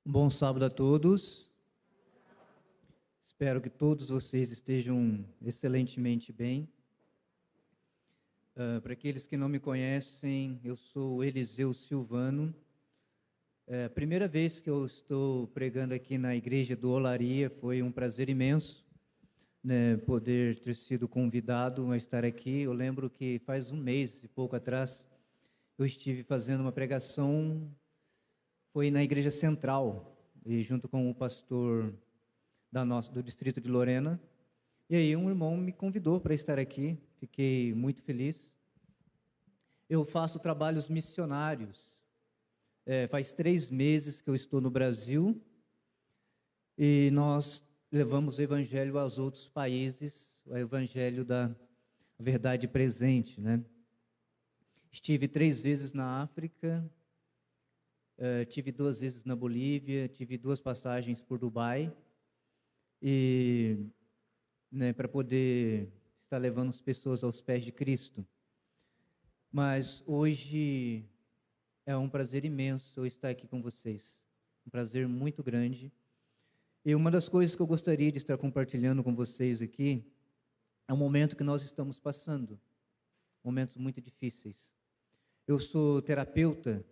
Um bom sábado a todos. Espero que todos vocês estejam excelentemente bem. Para aqueles que não me conhecem, eu sou Eliseu Silvano. A primeira vez que eu estou pregando aqui na igreja do Olaria, foi um prazer imenso, né, poder ter sido convidado a estar aqui. Eu lembro que faz um mês e pouco atrás, eu estive fazendo uma pregação, foi na igreja central, e junto com o pastor do distrito de Lorena, e aí um irmão me convidou para estar aqui, fiquei muito feliz. Eu faço trabalhos missionários, faz 3 meses que eu estou no Brasil, e nós levamos o evangelho aos outros países, o evangelho da verdade presente, né? Estive 3 vezes na África, tive 2 vezes na Bolívia, tive 2 passagens por Dubai, e para poder estar levando as pessoas aos pés de Cristo. Mas hoje é um prazer imenso eu estar aqui com vocês, um prazer muito grande. E uma das coisas que eu gostaria de estar compartilhando com vocês aqui é um momento que nós estamos passando, momentos muito difíceis. Eu sou terapeuta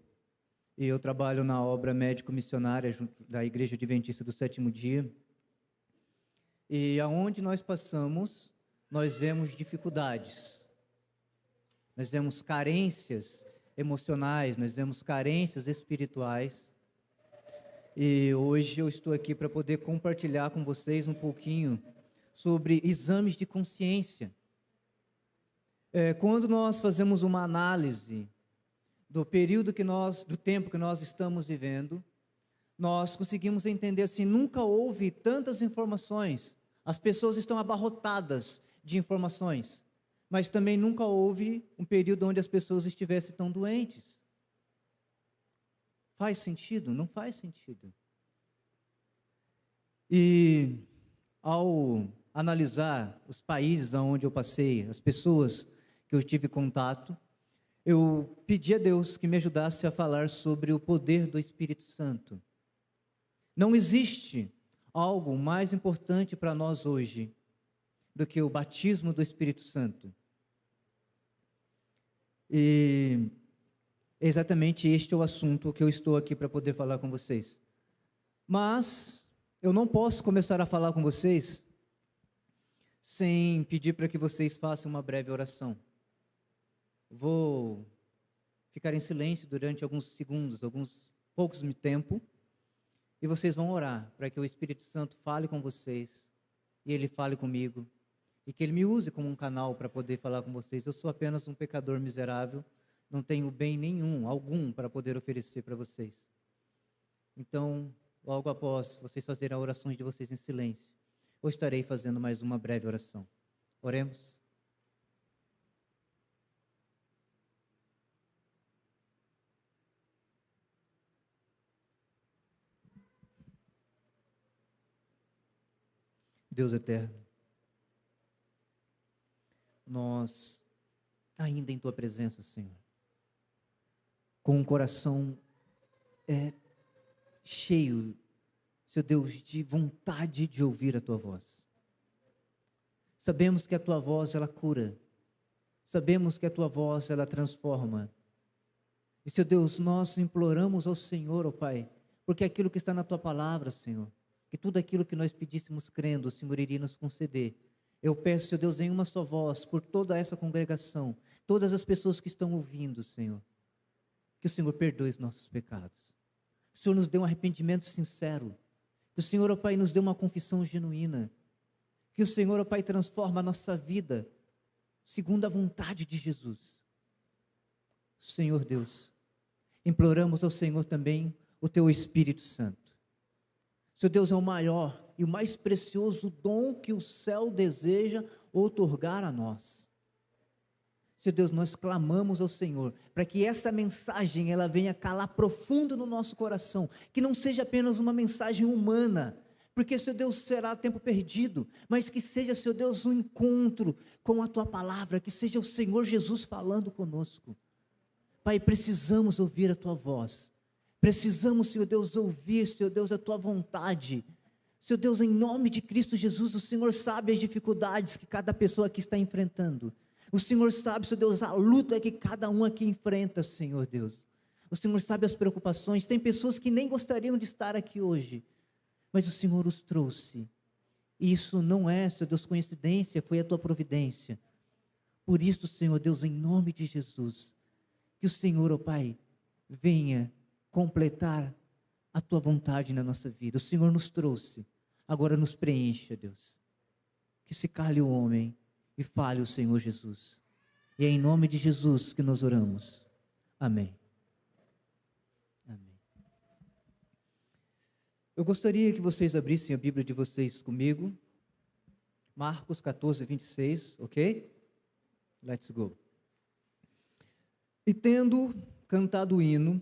e eu trabalho na obra médico-missionária da Igreja Adventista do Sétimo Dia. E aonde nós passamos, nós vemos dificuldades, nós vemos carências emocionais, nós vemos carências espirituais. E hoje eu estou aqui para poder compartilhar com vocês um pouquinho sobre exames de consciência. Quando nós fazemos uma análise do tempo que nós estamos vivendo, nós conseguimos entender assim, nunca houve tantas informações. As pessoas estão abarrotadas de informações, mas também nunca houve um período onde as pessoas estivessem tão doentes. Faz sentido? Não faz sentido. E ao analisar os países onde eu passei, as pessoas que eu tive contato, eu pedi a Deus que me ajudasse a falar sobre o poder do Espírito Santo. Não existe algo mais importante para nós hoje do que o batismo do Espírito Santo. E exatamente este é o assunto que eu estou aqui para poder falar com vocês. Mas eu não posso começar a falar com vocês sem pedir para que vocês façam uma breve oração. Vou ficar em silêncio durante alguns segundos, alguns poucos de tempo, e vocês vão orar para que o Espírito Santo fale com vocês, e Ele fale comigo, e que Ele me use como um canal para poder falar com vocês. Eu sou apenas um pecador miserável, não tenho bem algum para poder oferecer para vocês. Então, logo após vocês fazerem as orações de vocês em silêncio, eu estarei fazendo mais uma breve oração. Oremos. Deus eterno, nós, ainda em Tua presença, Senhor, com um coração cheio, Senhor Deus, de vontade de ouvir a Tua voz. Sabemos que a Tua voz, ela cura. Sabemos que a Tua voz, ela transforma. E, Senhor Deus, nós imploramos ao Senhor, ó Pai, porque aquilo que está na Tua palavra, Senhor, que tudo aquilo que nós pedíssemos crendo, o Senhor iria nos conceder. Eu peço, Senhor Deus, em uma só voz, por toda essa congregação, todas as pessoas que estão ouvindo, Senhor, que o Senhor perdoe os nossos pecados. Que o Senhor nos dê um arrependimento sincero. Que o Senhor, ó Pai, nos dê uma confissão genuína. Que o Senhor, ó Pai, transforme a nossa vida segundo a vontade de Jesus. Senhor Deus, imploramos ao Senhor também o Teu Espírito Santo. Senhor Deus, é o maior e o mais precioso dom que o céu deseja outorgar a nós. Senhor Deus, nós clamamos ao Senhor para que essa mensagem ela venha calar profundo no nosso coração, que não seja apenas uma mensagem humana, porque, Senhor Deus, será tempo perdido, mas que seja, Senhor Deus, um encontro com a Tua palavra, que seja o Senhor Jesus falando conosco. Pai, precisamos ouvir a Tua voz, Precisamos, Senhor Deus, ouvir, Senhor Deus, a Tua vontade. Senhor Deus, em nome de Cristo Jesus, o Senhor sabe as dificuldades que cada pessoa aqui está enfrentando. O Senhor sabe, Senhor Deus, a luta que cada um aqui enfrenta, Senhor Deus. O Senhor sabe as preocupações. Tem pessoas que nem gostariam de estar aqui hoje, mas o Senhor os trouxe. E isso não é, Senhor Deus, coincidência, foi a Tua providência. Por isso, Senhor Deus, em nome de Jesus, que o Senhor, ó Pai, venha completar a Tua vontade na nossa vida. O Senhor nos trouxe, agora nos preencha, Deus. Que se cale o homem e fale o Senhor Jesus. E é em nome de Jesus que nós oramos. Amém. Amém. Eu gostaria que vocês abrissem a Bíblia de vocês comigo. Marcos 14, 26, ok? Let's go. E tendo cantado o hino,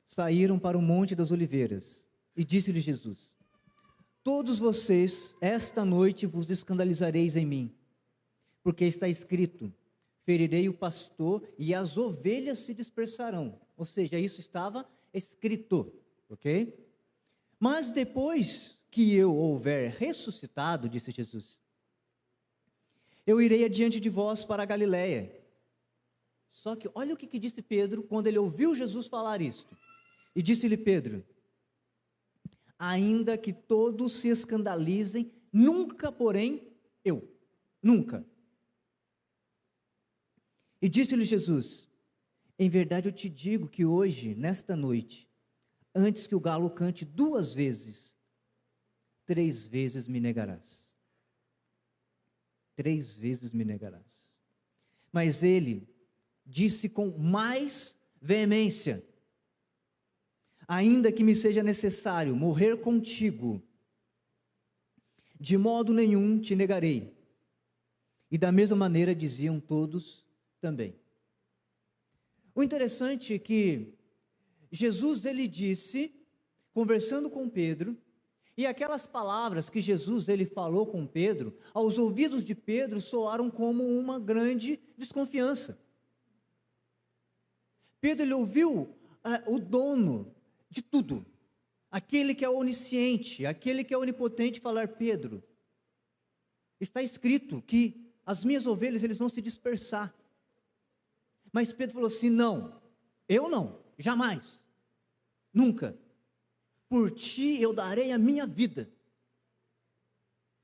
saíram para o Monte das Oliveiras. E disse-lhe Jesus: todos vocês, esta noite, vos escandalizareis em mim, porque está escrito: ferirei o pastor e as ovelhas se dispersarão. Ou seja, isso estava escrito, ok? Mas depois que eu houver ressuscitado, disse Jesus, eu irei adiante de vós para a Galiléia. Só que olha o que disse Pedro quando ele ouviu Jesus falar isto. E disse-lhe Pedro: ainda que todos se escandalizem, nunca, porém, eu. Nunca. E disse-lhe Jesus: em verdade eu te digo que hoje, nesta noite, antes que o galo cante 2 vezes, 3 vezes me negarás. 3 vezes me negarás. Mas ele disse com mais veemência: ainda que me seja necessário morrer contigo, de modo nenhum te negarei. E da mesma maneira diziam todos também. O interessante é que Jesus, ele disse, conversando com Pedro, e aquelas palavras que Jesus, ele falou com Pedro, aos ouvidos de Pedro soaram como uma grande desconfiança. Pedro, ele ouviu o dono de tudo, aquele que é onisciente, aquele que é onipotente, falar: Pedro, está escrito que as minhas ovelhas, eles vão se dispersar. Mas Pedro falou assim: não, eu não, jamais, nunca, por ti eu darei a minha vida.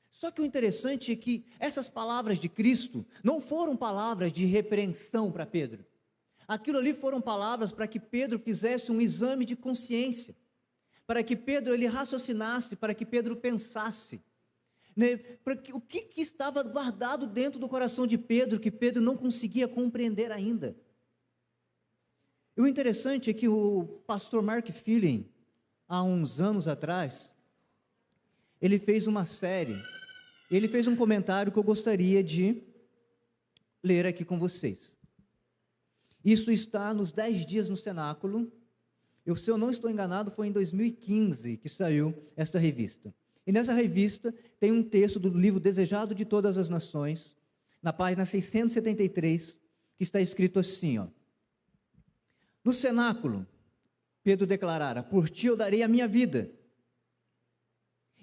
Só que o interessante é que essas palavras de Cristo não foram palavras de repreensão para Pedro. Aquilo ali foram palavras para que Pedro fizesse um exame de consciência, para que Pedro ele raciocinasse, para que Pedro pensasse, né? O que estava guardado dentro do coração de Pedro, que Pedro não conseguia compreender ainda. E o interessante é que o pastor Mark Filling, há uns anos atrás, ele fez uma série, ele fez um comentário que eu gostaria de ler aqui com vocês. Isso está nos 10 dias no cenáculo. Se eu não estou enganado, foi em 2015 que saiu esta revista. E nessa revista tem um texto do livro Desejado de Todas as Nações, na página 673, que está escrito assim, ó: no cenáculo, Pedro declarara: por ti eu darei a minha vida.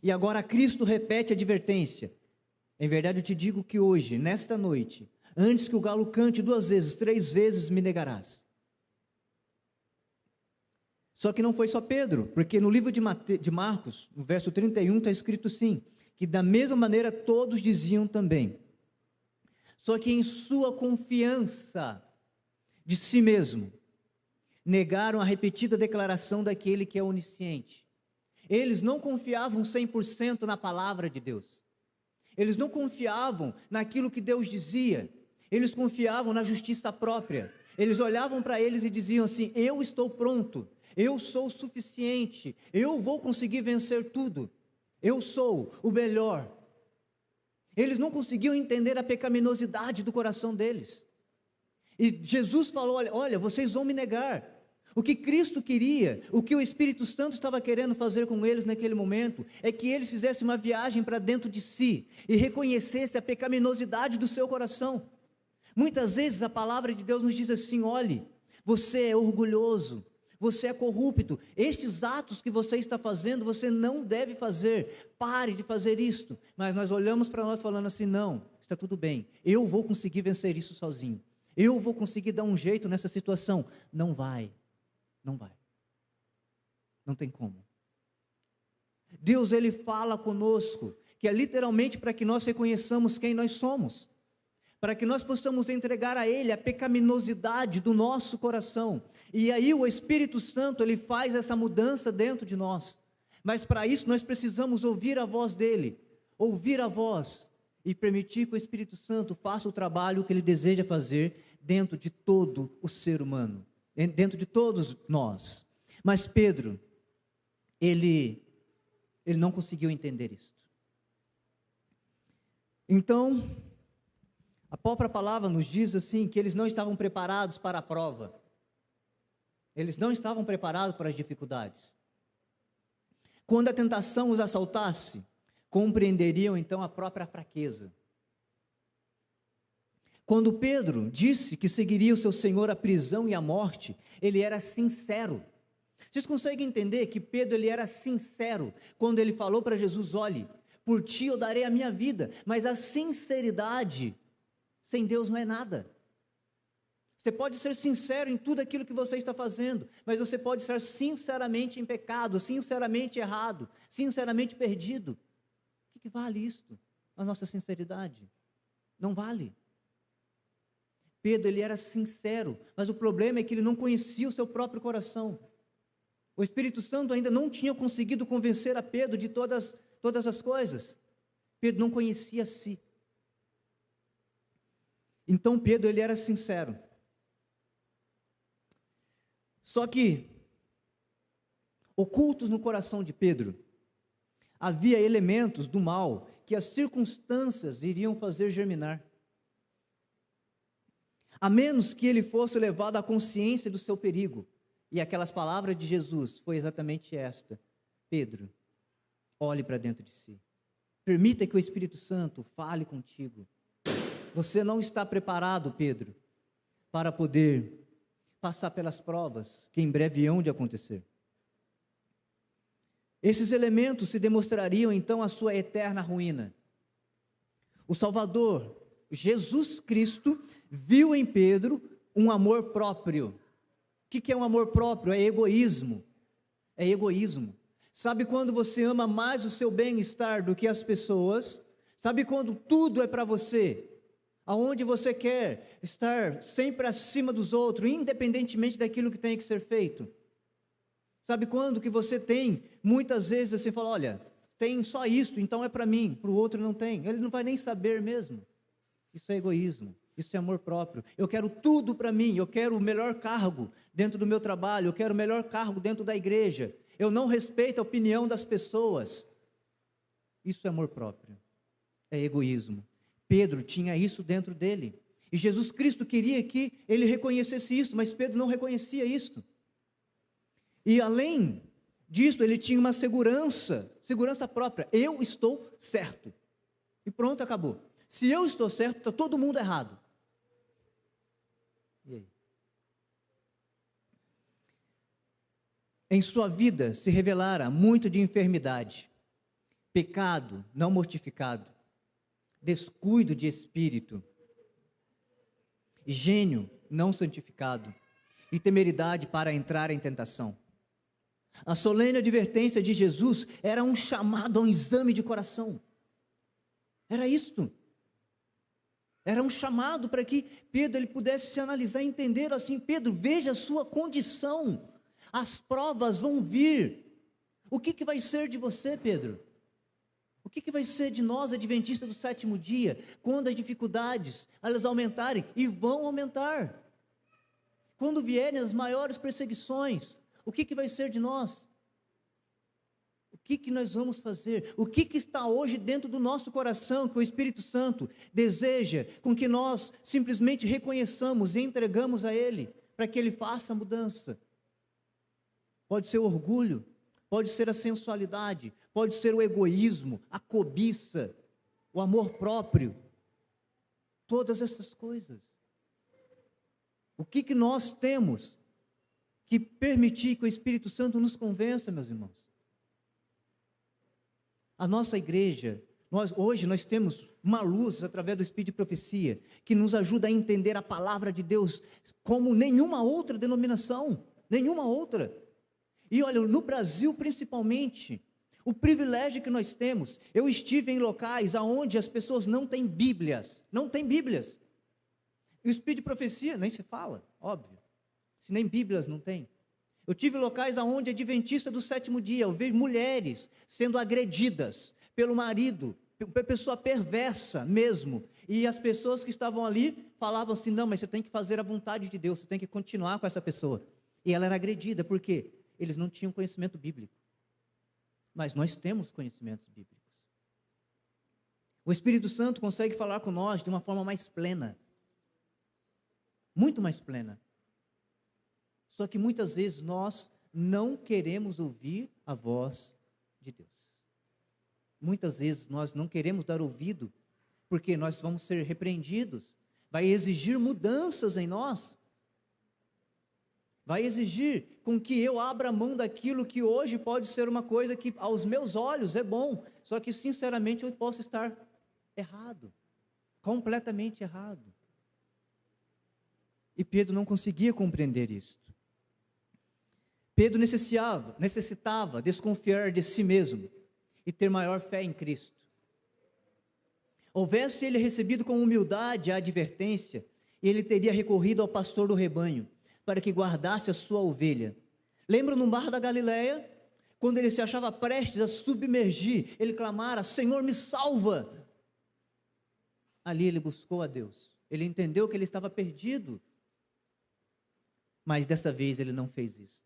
E agora Cristo repete a advertência: em verdade eu te digo que hoje, nesta noite, antes que o galo cante 2 vezes, 3 vezes me negarás. Só que não foi só Pedro, porque no livro de Marcos, no verso 31, está escrito assim, que da mesma maneira todos diziam também. Só que em sua confiança de si mesmo, negaram a repetida declaração daquele que é onisciente. Eles não confiavam 100% na palavra de Deus. Eles não confiavam naquilo que Deus dizia. Eles confiavam na justiça própria. Eles olhavam para eles e diziam assim: eu estou pronto, eu sou o suficiente, eu vou conseguir vencer tudo, eu sou o melhor. Eles não conseguiam entender a pecaminosidade do coração deles. E Jesus falou: olha, vocês vão me negar. O que Cristo queria, o que o Espírito Santo estava querendo fazer com eles naquele momento, é que eles fizessem uma viagem para dentro de si e reconhecessem a pecaminosidade do seu coração. Muitas vezes a palavra de Deus nos diz assim: olhe, você é orgulhoso, você é corrupto, estes atos que você está fazendo, você não deve fazer, pare de fazer isto. Mas nós olhamos para nós falando assim, não, está tudo bem, eu vou conseguir vencer isso sozinho, eu vou conseguir dar um jeito nessa situação. Não vai, não vai, não tem como. Deus, Ele fala conosco, que é literalmente para que nós reconheçamos quem nós somos, para que nós possamos entregar a Ele a pecaminosidade do nosso coração, e aí o Espírito Santo, Ele faz essa mudança dentro de nós, mas para isso nós precisamos ouvir a voz dEle, ouvir a voz, e permitir que o Espírito Santo faça o trabalho que Ele deseja fazer dentro de todo o ser humano, dentro de todos nós. Mas Pedro, ele não conseguiu entender isso. Então, a própria palavra nos diz assim, que eles não estavam preparados para a prova, eles não estavam preparados para as dificuldades. Quando a tentação os assaltasse, compreenderiam então a própria fraqueza. Quando Pedro disse que seguiria o seu Senhor à prisão e à morte, ele era sincero. Vocês conseguem entender que Pedro ele era sincero, quando ele falou para Jesus, olhe, por ti eu darei a minha vida, mas a sinceridade sem Deus não é nada. Você pode ser sincero em tudo aquilo que você está fazendo, mas você pode estar sinceramente em pecado, sinceramente errado, sinceramente perdido. O que vale isto? A nossa sinceridade? Não vale. Pedro, ele era sincero, mas o problema é que ele não conhecia o seu próprio coração. O Espírito Santo ainda não tinha conseguido convencer a Pedro de todas as coisas. Pedro não conhecia a si. Então Pedro, ele era sincero. Só que, ocultos no coração de Pedro, havia elementos do mal que as circunstâncias iriam fazer germinar. A menos que ele fosse levado à consciência do seu perigo. E aquelas palavras de Jesus foi exatamente esta: Pedro, olhe para dentro de si. Permita que o Espírito Santo fale contigo. Você não está preparado, Pedro, para poder passar pelas provas que em breve hão de acontecer. Esses elementos se demonstrariam então a sua eterna ruína. O Salvador, Jesus Cristo, viu em Pedro um amor próprio. O que é um amor próprio? É egoísmo. É egoísmo. Sabe quando você ama mais o seu bem-estar do que as pessoas? Sabe quando tudo é para você? Aonde você quer estar sempre acima dos outros, independentemente daquilo que tem que ser feito? Sabe quando que você tem, muitas vezes você fala, olha, tem só isso, então é para mim, para o outro não tem. Ele não vai nem saber mesmo. Isso é egoísmo, isso é amor próprio. Eu quero tudo para mim, eu quero o melhor cargo dentro do meu trabalho, eu quero o melhor cargo dentro da igreja. Eu não respeito a opinião das pessoas. Isso é amor próprio, é egoísmo. Pedro tinha isso dentro dele. E Jesus Cristo queria que ele reconhecesse isso, mas Pedro não reconhecia isso. E além disso, ele tinha uma segurança própria. Eu estou certo. E pronto, acabou. Se eu estou certo, está todo mundo errado. E aí? Em sua vida se revelara muito de enfermidade, pecado não mortificado, descuido de espírito, gênio não santificado e temeridade para entrar em tentação. A solene advertência de Jesus era um chamado a um exame de coração. Era isto. Era um chamado para que Pedro ele pudesse se analisar e entender assim, Pedro, veja a sua condição. As provas vão vir. O que vai ser de você, Pedro? O que vai ser de nós, adventistas do sétimo dia, quando as dificuldades, elas aumentarem, e vão aumentar? Quando vierem as maiores perseguições, o que vai ser de nós? O que nós vamos fazer? O que está hoje dentro do nosso coração, que o Espírito Santo deseja com que nós simplesmente reconheçamos e entregamos a Ele, para que Ele faça a mudança? Pode ser o orgulho, pode ser a sensualidade, pode ser o egoísmo, a cobiça, o amor próprio, todas essas coisas. O que nós temos que permitir que o Espírito Santo nos convença, meus irmãos. A nossa igreja, hoje nós temos uma luz através do Espírito de profecia, que nos ajuda a entender a palavra de Deus como nenhuma outra denominação, nenhuma outra. E olha, no Brasil principalmente, o privilégio que nós temos, eu estive em locais onde as pessoas não têm Bíblias, E o Espírito de profecia nem se fala, óbvio, se nem Bíblias não tem. Eu tive locais onde adventista do sétimo dia, eu vejo mulheres sendo agredidas pelo marido, pessoa perversa mesmo, e as pessoas que estavam ali falavam assim, não, mas você tem que fazer a vontade de Deus, você tem que continuar com essa pessoa. E ela era agredida, por quê? Eles não tinham conhecimento bíblico. Mas nós temos conhecimentos bíblicos. O Espírito Santo consegue falar com nós de uma forma mais plena, muito mais plena. Só que muitas vezes nós não queremos ouvir a voz de Deus. Muitas vezes nós não queremos dar ouvido, porque nós vamos ser repreendidos, vai exigir mudanças em nós, vai exigir com que eu abra mão daquilo que hoje pode ser uma coisa que aos meus olhos é bom, só que sinceramente eu posso estar errado, completamente errado. E Pedro não conseguia compreender isso. Pedro necessitava desconfiar de si mesmo e ter maior fé em Cristo. Houvesse ele recebido com humildade a advertência, ele teria recorrido ao pastor do rebanho, para que guardasse a sua ovelha. Lembra no mar da Galileia, quando ele se achava prestes a submergir, ele clamara, Senhor me salva. Ali ele buscou a Deus, ele entendeu que ele estava perdido, mas dessa vez ele não fez isso.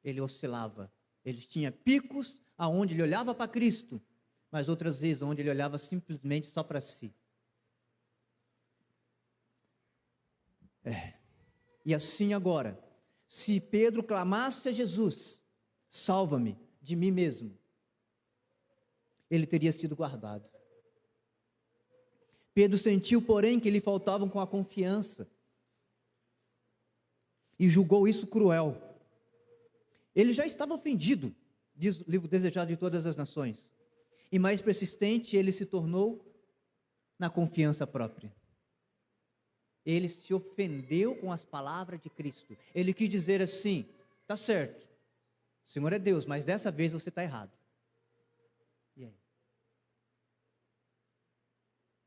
Ele oscilava, ele tinha picos aonde ele olhava para Cristo, mas outras vezes onde ele olhava simplesmente só para si. E assim agora, se Pedro clamasse a Jesus, salva-me de mim mesmo, ele teria sido guardado. Pedro sentiu, porém, que lhe faltavam com a confiança, e julgou isso cruel. Ele já estava ofendido, diz o livro Desejado de Todas as Nações, e mais persistente ele se tornou na confiança própria. Ele se ofendeu com as palavras de Cristo. Ele quis dizer assim, tá certo, o Senhor é Deus, mas dessa vez você está errado. E aí?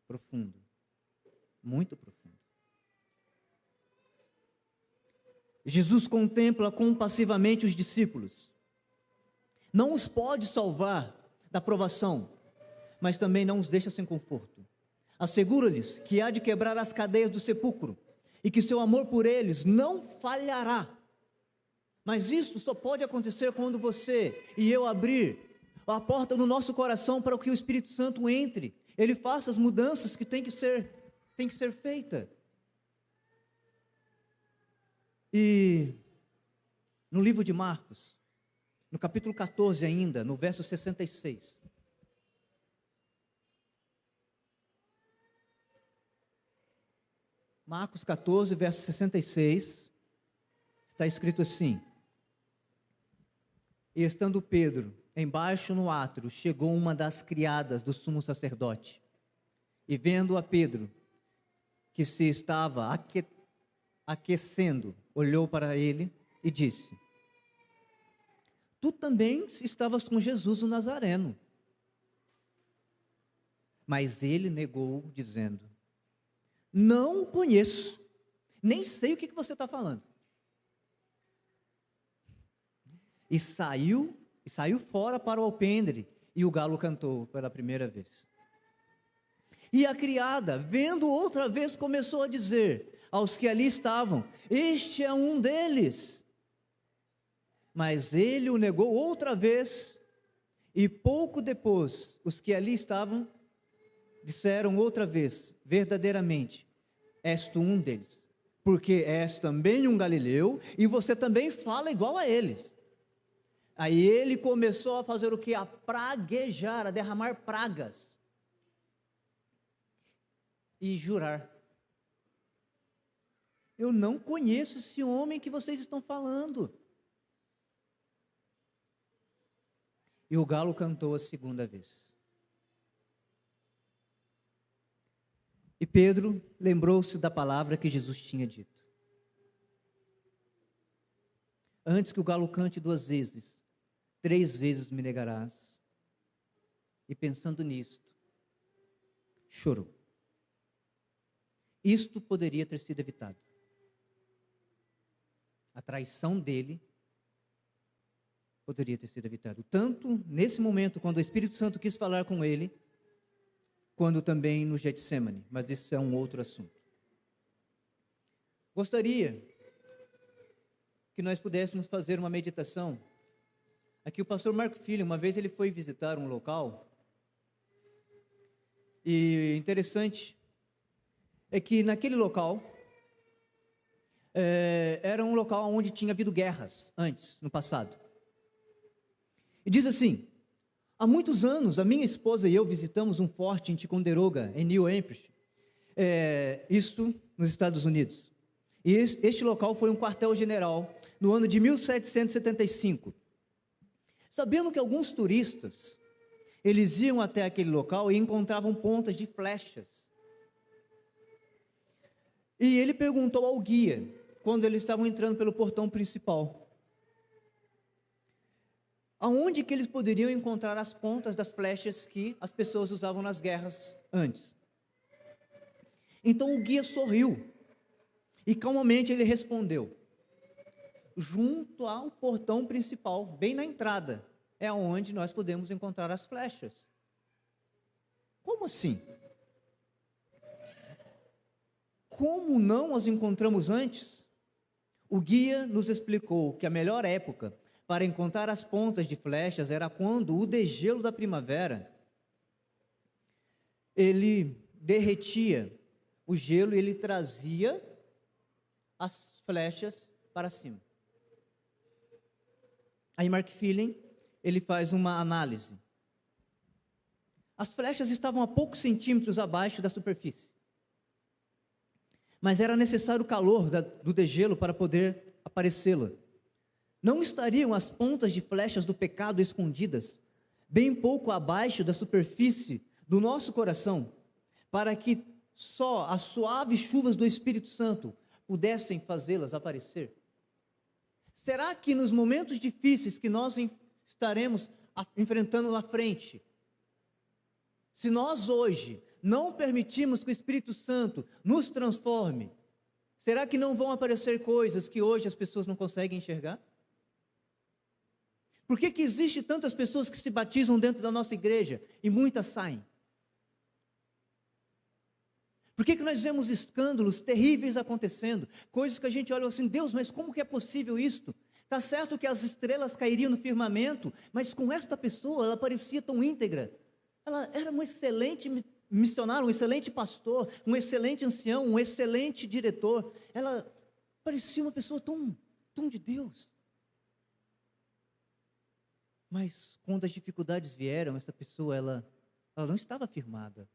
Profundo, muito profundo. Jesus contempla compassivamente os discípulos. Não os pode salvar da provação, mas também não os deixa sem conforto. Assegura-lhes que há de quebrar as cadeias do sepulcro e que seu amor por eles não falhará. Mas isso só pode acontecer quando você e eu abrir a porta no nosso coração para que o Espírito Santo entre. Ele faça as mudanças que tem que ser feita. E no livro de Marcos, no capítulo 14 ainda, no verso 66. Marcos 14, verso 66, está escrito assim: E estando Pedro embaixo no átrio, chegou uma das criadas do sumo sacerdote, e vendo a Pedro, que se estava aquecendo, olhou para ele e disse: Tu também estavas com Jesus o Nazareno. Mas ele negou, dizendo: Não o conheço, nem sei o que você está falando. E saiu fora para o alpendre, e o galo cantou pela primeira vez. E a criada, vendo outra vez, começou a dizer aos que ali estavam: Este é um deles. Mas ele o negou outra vez, e pouco depois, os que ali estavam disseram outra vez: Verdadeiramente, és tu um deles, porque és também um galileu, e você também fala igual a eles. Aí ele começou a fazer o que? A praguejar, a derramar pragas, e jurar. eu não conheço esse homem que vocês estão falando. E o galo cantou a segunda vez. E Pedro lembrou-se da palavra que Jesus tinha dito: antes que o galo cante 2 vezes, 3 vezes me negarás. E pensando nisto, chorou. Isto poderia ter sido evitado. A traição dele poderia ter sido evitado. Tanto nesse momento, quando o Espírito Santo quis falar com ele, quando também no Getsemane. Mas isso é um outro assunto. Gostaria que nós pudéssemos fazer uma meditação. Aqui o pastor Marco Filho, uma vez ele foi visitar um local, e interessante é que naquele local, era um local onde tinha havido guerras antes, no passado. E diz assim: há muitos anos, a minha esposa e eu visitamos um forte em Ticonderoga, em New Hampshire, isto nos Estados Unidos. E este local foi um quartel-general no ano de 1775. Sabendo que alguns turistas, eles iam até aquele local e encontravam pontas de flechas. E ele perguntou ao guia, quando eles estavam entrando pelo portão principal, aonde que eles poderiam encontrar as pontas das flechas que as pessoas usavam nas guerras antes. Então o guia sorriu e calmamente ele respondeu: junto ao portão principal, bem na entrada, é onde nós podemos encontrar as flechas. Como assim? Como não as encontramos antes? O guia nos explicou que a melhor época para encontrar as pontas de flechas era quando o degelo da primavera, ele derretia o gelo e ele trazia as flechas para cima. Aí Mark Filling, ele faz uma análise. As flechas estavam a poucos centímetros abaixo da superfície, mas era necessário o calor do degelo para poder aparecê-la. Não estariam as pontas de flechas do pecado escondidas, bem pouco abaixo da superfície do nosso coração, para que só as suaves chuvas do Espírito Santo pudessem fazê-las aparecer? Será que nos momentos difíceis que nós estaremos enfrentando na frente, se nós hoje não permitirmos que o Espírito Santo nos transforme, será que não vão aparecer coisas que hoje as pessoas não conseguem enxergar? Por que existe tantas pessoas que se batizam dentro da nossa igreja e muitas saem? Por que nós vemos escândalos terríveis acontecendo? Coisas que a gente olha assim: Deus, mas como que é possível isto? Está certo que as estrelas cairiam no firmamento, mas com esta pessoa, ela parecia tão íntegra. Ela era um excelente missionário, um excelente pastor, um excelente ancião, um excelente diretor. Ela parecia uma pessoa tão de Deus. Mas quando as dificuldades vieram, essa pessoa, ela não estava firmada.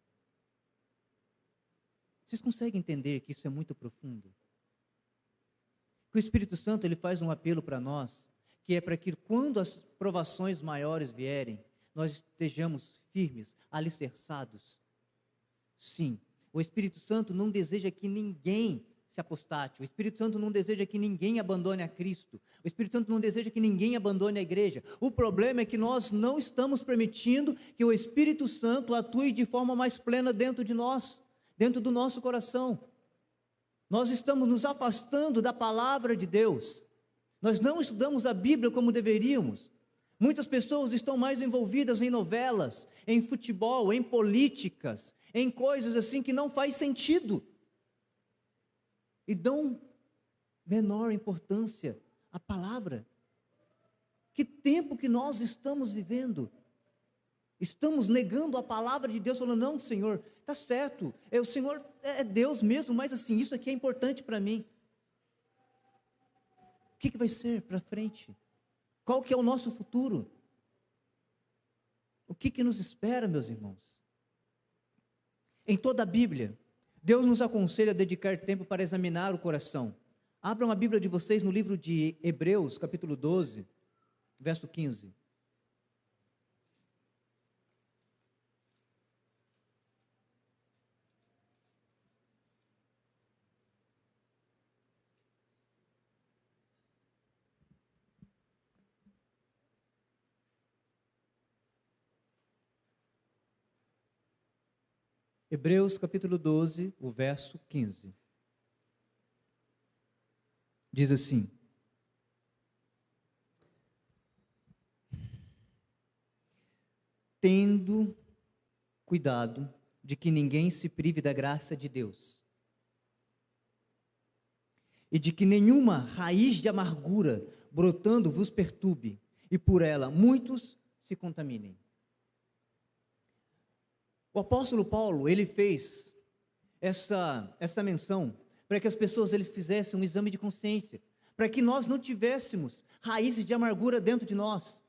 Vocês conseguem entender que isso é muito profundo? Que o Espírito Santo, ele faz um apelo para nós, que é para que quando as provações maiores vierem, nós estejamos firmes, alicerçados. Sim, o Espírito Santo não deseja que ninguém se apostate, o Espírito Santo não deseja que ninguém abandone a Cristo, o Espírito Santo não deseja que ninguém abandone a igreja. O problema é que nós não estamos permitindo que o Espírito Santo atue de forma mais plena dentro de nós, dentro do nosso coração. Nós estamos nos afastando da palavra de Deus, nós não estudamos a Bíblia como deveríamos. Muitas pessoas estão mais envolvidas em novelas, em futebol, em políticas, em coisas assim que não faz sentido, e dão menor importância à palavra. Que tempo que nós estamos vivendo? Estamos negando a palavra de Deus, falando: não, Senhor, está certo, o Senhor é Deus mesmo, mas assim, isso aqui é importante para mim. O que vai ser para frente? Qual que é o nosso futuro? O que nos espera, meus irmãos? Em toda a Bíblia, Deus nos aconselha a dedicar tempo para examinar o coração. Abram a Bíblia de vocês no livro de Hebreus, capítulo 12, verso 15. Hebreus capítulo 12, o verso 15. Diz assim: tendo cuidado de que ninguém se prive da graça de Deus, e de que nenhuma raiz de amargura brotando vos perturbe, e por ela muitos se contaminem. O apóstolo Paulo, ele fez essa menção para que as pessoas eles fizessem um exame de consciência, para que nós não tivéssemos raízes de amargura dentro de nós.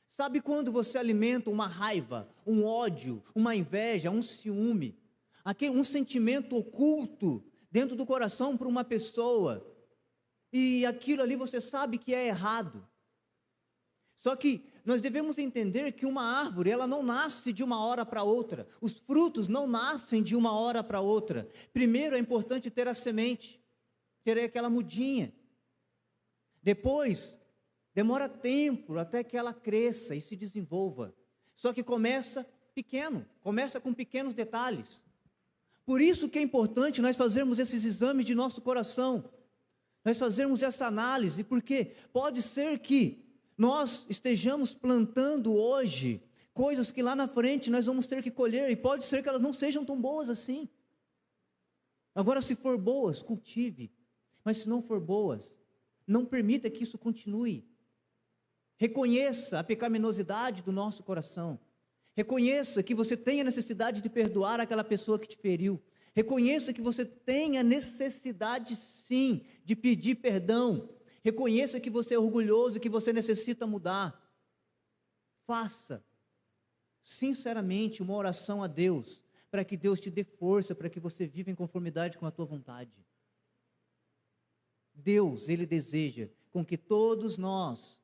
Sabe quando você alimenta uma raiva, um ódio, uma inveja, um ciúme, um sentimento oculto dentro do coração para uma pessoa, e aquilo ali você sabe que é errado. Só que nós devemos entender que uma árvore, ela não nasce de uma hora para outra. Os frutos não nascem de uma hora para outra. Primeiro é importante ter a semente, ter aquela mudinha. Depois, demora tempo até que ela cresça e se desenvolva. Só que começa pequeno, começa com pequenos detalhes. Por isso que é importante nós fazermos esses exames de nosso coração. Nós fazermos essa análise, porque pode ser que nós estejamos plantando hoje coisas que lá na frente nós vamos ter que colher, e pode ser que elas não sejam tão boas assim. Agora, se for boas, cultive, mas se não for boas, não permita que isso continue. Reconheça a pecaminosidade do nosso coração, reconheça que você tem a necessidade de perdoar aquela pessoa que te feriu, reconheça que você tem a necessidade sim de pedir perdão. Reconheça que você é orgulhoso, que você necessita mudar. Faça, sinceramente, uma oração a Deus, para que Deus te dê força, para que você viva em conformidade com a tua vontade. Deus, Ele deseja com que todos nós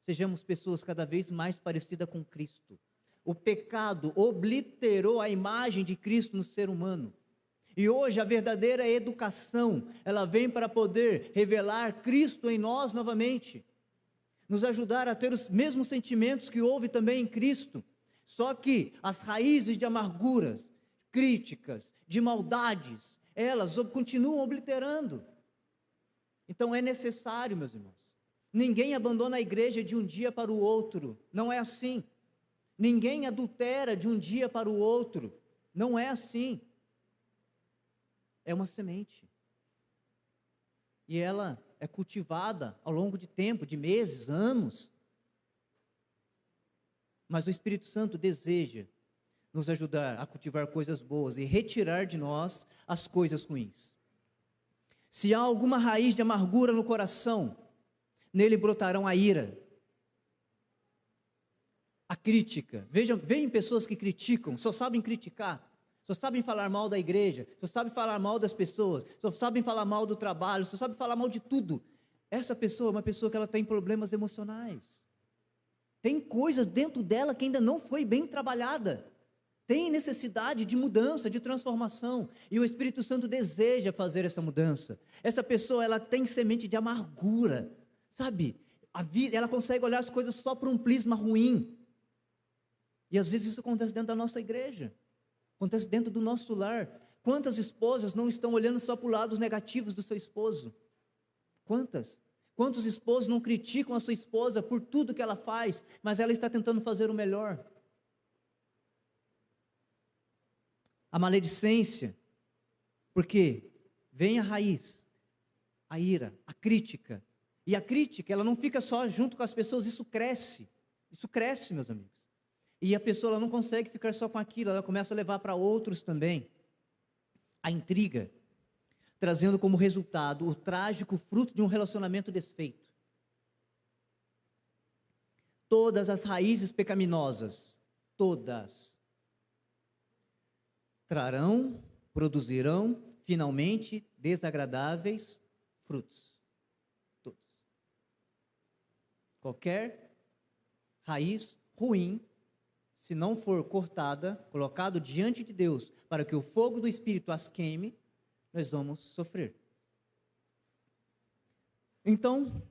sejamos pessoas cada vez mais parecidas com Cristo. O pecado obliterou a imagem de Cristo no ser humano. E hoje a verdadeira educação, ela vem para poder revelar Cristo em nós novamente, nos ajudar a ter os mesmos sentimentos que houve também em Cristo, só que as raízes de amarguras, críticas, de maldades, elas continuam obliterando. Então é necessário, meus irmãos, ninguém abandona a igreja de um dia para o outro, não é assim. Ninguém adultera de um dia para o outro, não é assim. É uma semente, e ela é cultivada ao longo de tempo, de meses, anos, mas o Espírito Santo deseja nos ajudar a cultivar coisas boas e retirar de nós as coisas ruins. Se há alguma raiz de amargura no coração, nele brotarão a ira, a crítica. Veem pessoas que criticam, só sabem criticar, só sabem falar mal da igreja, só sabem falar mal das pessoas, só sabem falar mal do trabalho, só sabem falar mal de tudo. Essa pessoa é uma pessoa que ela tem problemas emocionais. Tem coisas dentro dela que ainda não foi bem trabalhada. Tem necessidade de mudança, de transformação. E o Espírito Santo deseja fazer essa mudança. Essa pessoa, ela tem semente de amargura. Sabe? A vida, ela consegue olhar as coisas só por um prisma ruim. E às vezes isso acontece dentro da nossa igreja. Acontece dentro do nosso lar. Quantas esposas não estão olhando só para os lados negativos do seu esposo? Quantas? Quantos esposos não criticam a sua esposa por tudo que ela faz, mas ela está tentando fazer o melhor? A maledicência, porque vem a raiz, a ira, a crítica. E a crítica, ela não fica só junto com as pessoas, isso cresce, meus amigos. E a pessoa ela não consegue ficar só com aquilo, ela começa a levar para outros também. A intriga, trazendo como resultado o trágico fruto de um relacionamento desfeito. Todas as raízes pecaminosas, todas, trarão produzirão finalmente desagradáveis frutos. Todos. Qualquer raiz ruim, se não for cortada, colocado diante de Deus, para que o fogo do Espírito as queime, nós vamos sofrer. Então,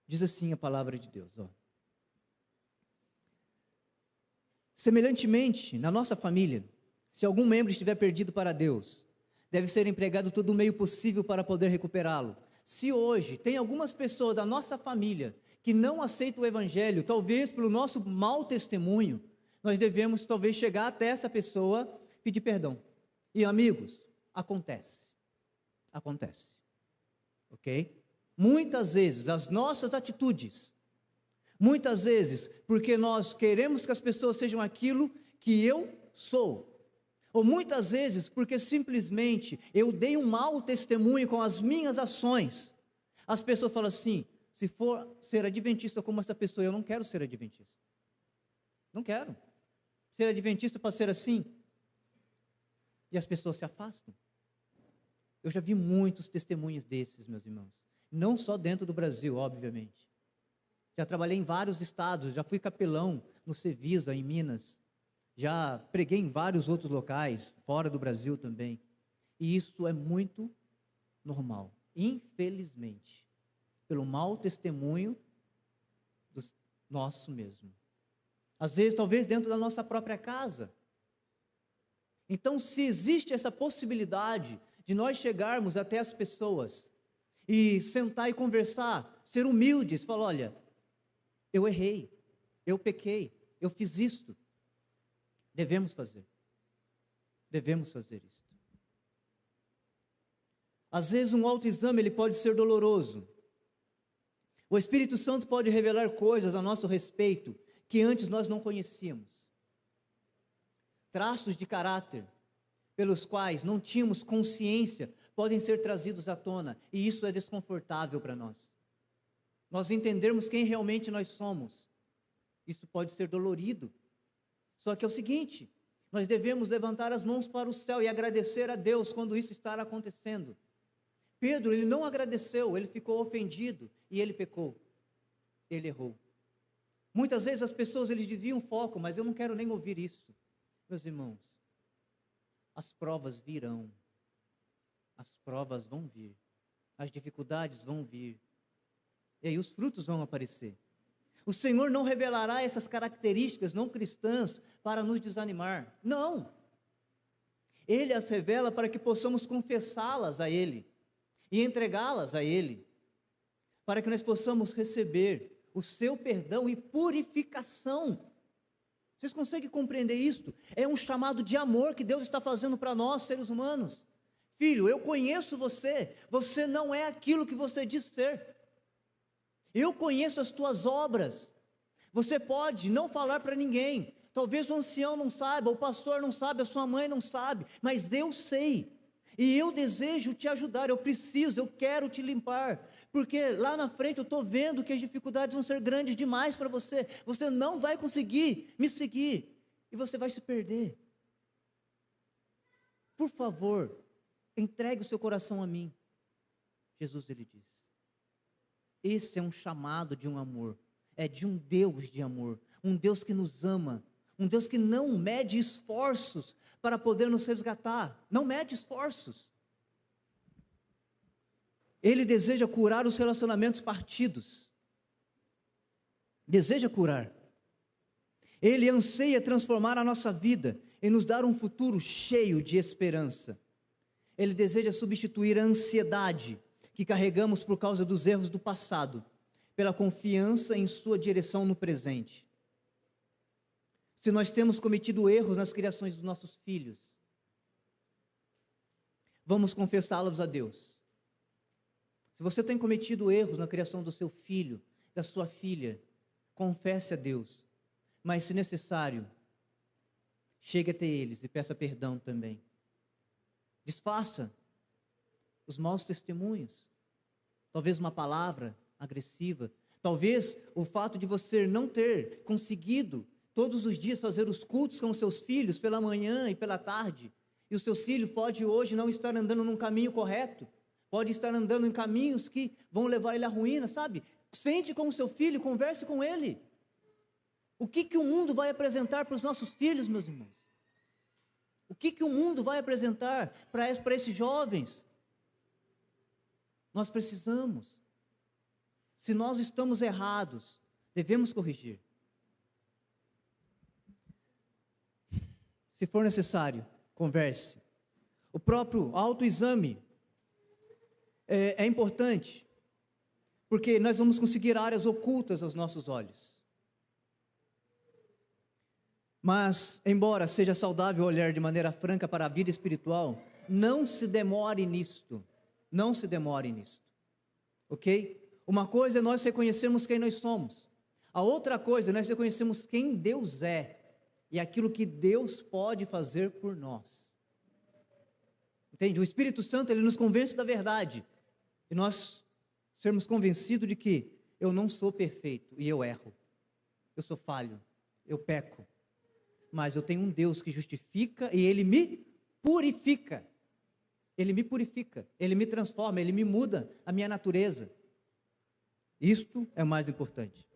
diz assim a palavra de Deus, ó. Semelhantemente, na nossa família, se algum membro estiver perdido para Deus, deve ser empregado todo o meio possível para poder recuperá-lo. Se hoje tem algumas pessoas da nossa família que não aceitam o Evangelho, talvez pelo nosso mau testemunho, nós devemos talvez chegar até essa pessoa, pedir perdão. E amigos, acontece, ok? Muitas vezes as nossas atitudes, muitas vezes porque nós queremos que as pessoas sejam aquilo que eu sou, ou muitas vezes porque simplesmente eu dei um mau testemunho com as minhas ações, as pessoas falam assim, se for ser adventista como essa pessoa, eu não quero ser adventista, não quero ser adventista para ser assim, e as pessoas se afastam. Eu já vi muitos testemunhos desses, meus irmãos, não só dentro do Brasil, obviamente, já trabalhei em vários estados, já fui capelão no Cevisa, em Minas, já preguei em vários outros locais, fora do Brasil também, e isso é muito normal, infelizmente, pelo mau testemunho nosso mesmo, às vezes, talvez dentro da nossa própria casa. Então, se existe essa possibilidade de nós chegarmos até as pessoas, e sentar e conversar, ser humildes, falar, olha, eu errei, eu pequei, eu fiz isto, devemos fazer isto. Às vezes um autoexame ele pode ser doloroso, o Espírito Santo pode revelar coisas a nosso respeito, que antes nós não conhecíamos, traços de caráter, pelos quais não tínhamos consciência, podem ser trazidos à tona, e isso é desconfortável para nós. Nós entendermos quem realmente nós somos, isso pode ser dolorido, só que é o seguinte, nós devemos levantar as mãos para o céu e agradecer a Deus quando isso está acontecendo. Pedro, ele não agradeceu, ele ficou ofendido, e ele pecou, ele errou. Muitas vezes as pessoas, eles desviam o foco, mas eu não quero nem ouvir isso, meus irmãos. As provas virão, as provas vão vir, as dificuldades vão vir, e aí os frutos vão aparecer. O Senhor não revelará essas características não cristãs para nos desanimar, não. Ele as revela para que possamos confessá-las a Ele, e entregá-las a Ele, para que nós possamos receber o seu perdão e purificação. Vocês conseguem compreender isto? É um chamado de amor que Deus está fazendo para nós, seres humanos. Filho, eu conheço você, você não é aquilo que você diz ser. Eu conheço as tuas obras. Você pode não falar para ninguém, talvez o ancião não saiba, o pastor não sabe, a sua mãe não sabe, mas eu sei. E eu desejo te ajudar, eu quero te limpar, porque lá na frente eu estou vendo que as dificuldades vão ser grandes demais para você, você não vai conseguir me seguir, e você vai se perder. Por favor, entregue o seu coração a mim. Jesus, ele diz, esse é um chamado de um amor, é de um Deus de amor, um Deus que nos ama, um Deus que não mede esforços para poder nos resgatar, não mede esforços. Ele deseja curar os relacionamentos partidos, deseja curar. Ele anseia transformar a nossa vida e nos dar um futuro cheio de esperança. Ele deseja substituir a ansiedade que carregamos por causa dos erros do passado, pela confiança em sua direção no presente. Se nós temos cometido erros nas criações dos nossos filhos, vamos confessá-los a Deus. Se você tem cometido erros na criação do seu filho, da sua filha, confesse a Deus, mas se necessário, chegue até eles e peça perdão também. Desfaça os maus testemunhos, talvez uma palavra agressiva, talvez o fato de você não ter conseguido todos os dias fazer os cultos com os seus filhos, pela manhã e pela tarde, E os seus filhos podem hoje não estar andando num caminho correto, pode estar andando em caminhos que vão levar ele à ruína, sabe? Sente com o seu filho, converse com ele. O que o mundo vai apresentar para os nossos filhos, meus irmãos? O que o mundo vai apresentar para esses jovens? Nós precisamos. Se nós estamos errados, devemos corrigir. Se for necessário, converse. O próprio autoexame é importante, porque nós vamos conseguir áreas ocultas aos nossos olhos. Mas, embora seja saudável olhar de maneira franca para a vida espiritual, não se demore nisto. Não se demore nisto. Ok? Uma coisa é nós reconhecermos quem nós somos. A outra coisa é nós reconhecermos quem Deus é e aquilo que Deus pode fazer por nós. Entende? O Espírito Santo, ele nos convence da verdade. E nós sermos convencidos de que eu não sou perfeito e eu erro. Eu sou falho, eu peco. Mas eu tenho um Deus que justifica e Ele me purifica. Ele me purifica, Ele me transforma, Ele me muda a minha natureza. Isto é o mais importante.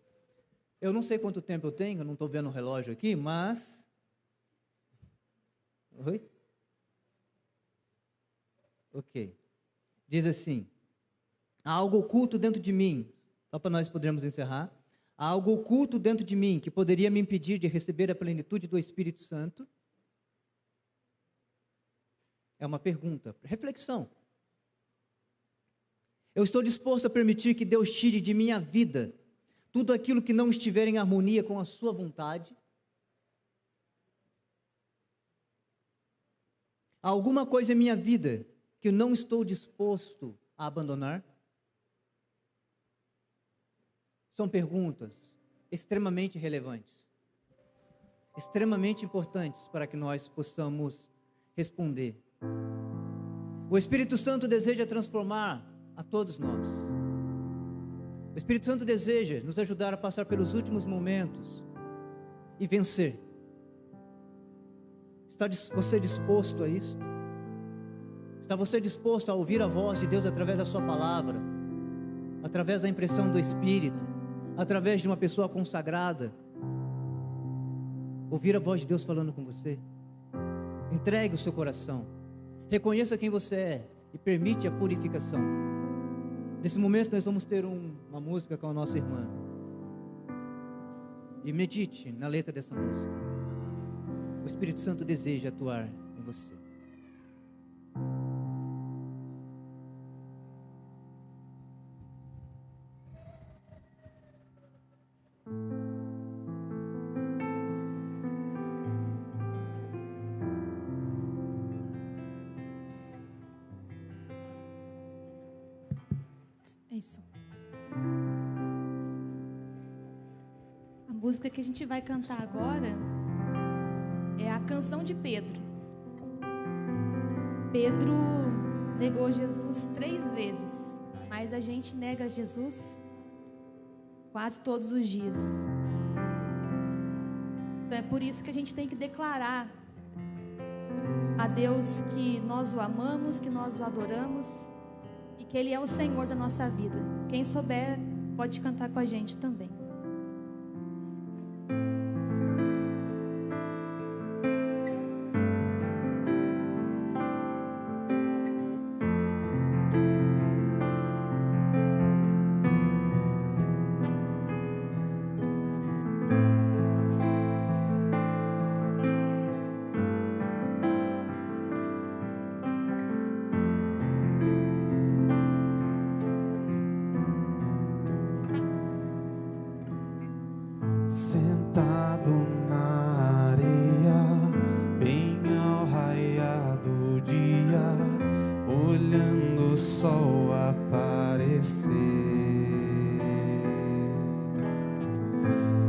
Eu não sei quanto tempo eu tenho, eu não estou vendo o relógio aqui, mas... Oi? Ok. Diz assim: há algo oculto dentro de mim, só para nós podermos encerrar. Há algo oculto dentro de mim que poderia me impedir de receber a plenitude do Espírito Santo? É uma pergunta, reflexão. Eu estou disposto a permitir que Deus tire de minha vida tudo aquilo que não estiver em harmonia com a sua vontade? Há alguma coisa em minha vida que eu não estou disposto a abandonar? São perguntas extremamente relevantes, extremamente importantes para que nós possamos responder. O Espírito Santo deseja transformar a todos nós. O Espírito Santo deseja nos ajudar a passar pelos últimos momentos e vencer. Está você disposto a isso? Está você disposto a ouvir a voz de Deus através da sua palavra, através da impressão do Espírito, através de uma pessoa consagrada? Ouvir a voz de Deus falando com você? Entregue o seu coração, reconheça quem você é e permite a purificação. Nesse momento nós vamos ter uma música com a nossa irmã, e medite na letra dessa música. O Espírito Santo deseja atuar em você. Isso. A música que a gente vai cantar agora é a canção de Pedro. Pedro negou Jesus 3 vezes, mas a gente nega Jesus quase todos os dias. Então é por isso que a gente tem que declarar a Deus que nós o amamos, que nós o adoramos, que Ele é o Senhor da nossa vida. Quem souber pode cantar com a gente também. Sentado na areia, bem ao raiar do dia, olhando o sol aparecer,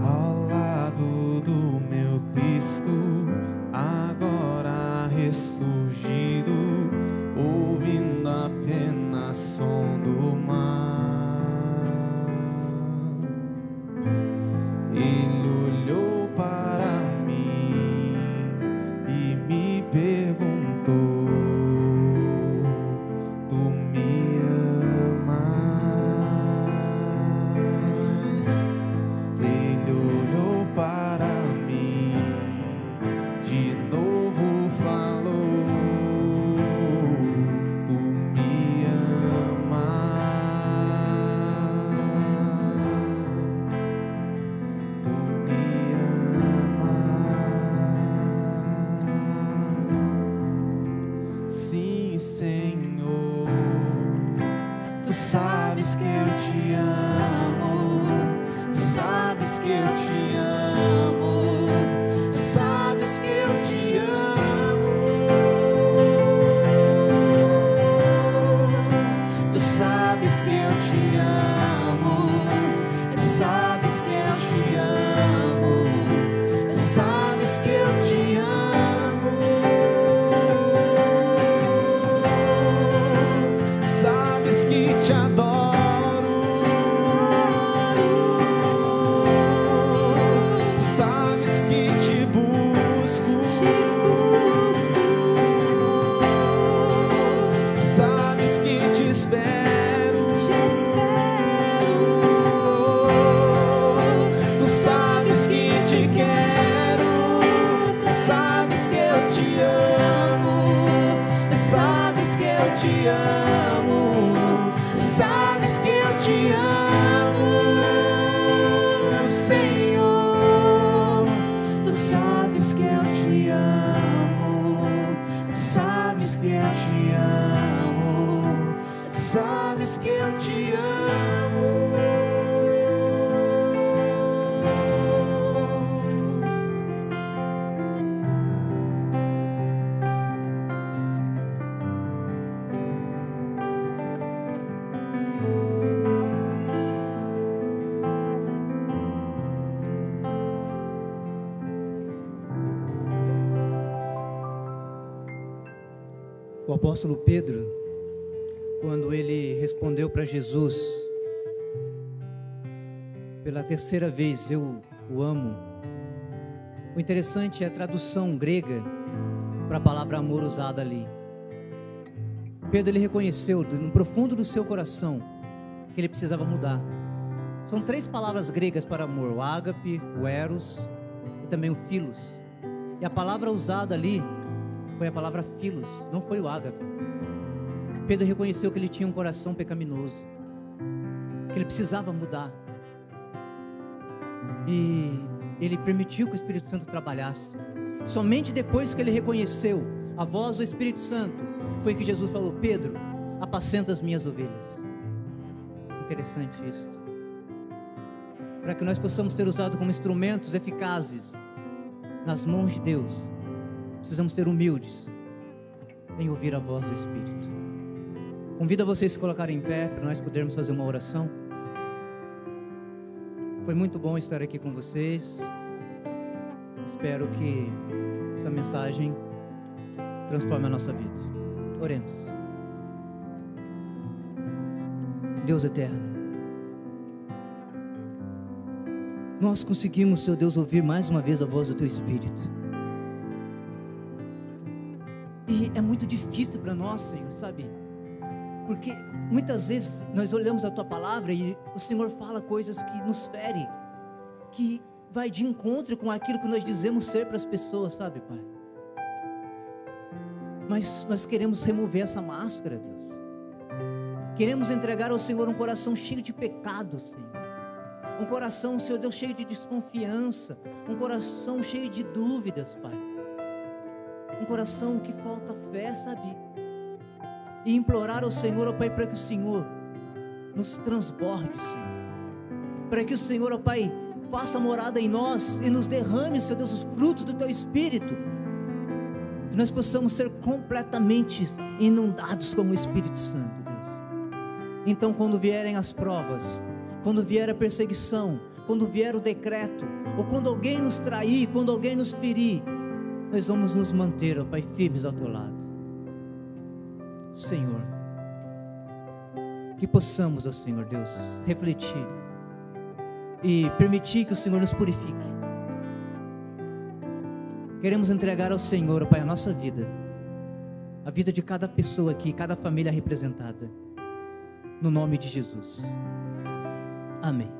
ao lado do meu Cristo, agora ressurgido, ouvindo apenas som do mar. Ele olhou para mim e me perguntou: que eu te amo, sabes que eu te amo. Tu sabes que eu te amo, sabes que eu te amo, sabes que eu te amo, sabes que te adoro. Sabes que te busco, sabes que te espero, tu sabes que te quero, tu sabes que eu te amo, sabes que eu te amo, sabes que eu te amo, Senhor. Sabes que eu te amo, sabes que eu te amo, sabes que eu te amo. O apóstolo Pedro, quando ele respondeu para Jesus, pela terceira vez, eu o amo. O interessante é a tradução grega para a palavra amor usada ali. Pedro, ele reconheceu no profundo do seu coração que ele precisava mudar. São 3 palavras gregas para amor: o ágape, o eros e também o philos. E a palavra usada ali foi a palavra philos, não foi o ágape. Pedro reconheceu que ele tinha um coração pecaminoso, que ele precisava mudar. E ele permitiu que o Espírito Santo trabalhasse. Somente depois que ele reconheceu a voz do Espírito Santo, foi que Jesus falou: Pedro, apacenta as minhas ovelhas. Interessante isso. Para que nós possamos ser usados como instrumentos eficazes nas mãos de Deus, precisamos ser humildes em ouvir a voz do Espírito. Convido a vocês a se colocarem em pé para nós podermos fazer uma oração. Foi muito bom estar aqui com vocês. Espero que essa mensagem transforme a nossa vida. Oremos. Deus eterno, nós conseguimos, Senhor Deus, ouvir mais uma vez a voz do Teu Espírito. E é muito difícil para nós, Senhor, sabe? Porque muitas vezes nós olhamos a Tua Palavra e o Senhor fala coisas que nos ferem, que vai de encontro com aquilo que nós dizemos ser para as pessoas, sabe, Pai? Mas nós queremos remover essa máscara, Deus. Queremos entregar ao Senhor um coração cheio de pecado, Senhor. Um coração, Senhor Deus, cheio de desconfiança. Um coração cheio de dúvidas, Pai. Um coração que falta fé, sabe? E implorar ao Senhor, ó Pai, para que o Senhor nos transborde, Senhor. Para que o Senhor, ó Pai, faça morada em nós e nos derrame, Senhor Deus, os frutos do Teu Espírito. Que nós possamos ser completamente inundados com o Espírito Santo, Deus. Então, quando vierem as provas, quando vier a perseguição, quando vier o decreto, ou quando alguém nos trair, quando alguém nos ferir, nós vamos nos manter, ó Pai, firmes ao Teu lado. Senhor, que possamos, ó Senhor Deus, refletir e permitir que o Senhor nos purifique. Queremos entregar ao Senhor, ó Pai, a nossa vida, a vida de cada pessoa aqui, cada família representada, no nome de Jesus. Amém.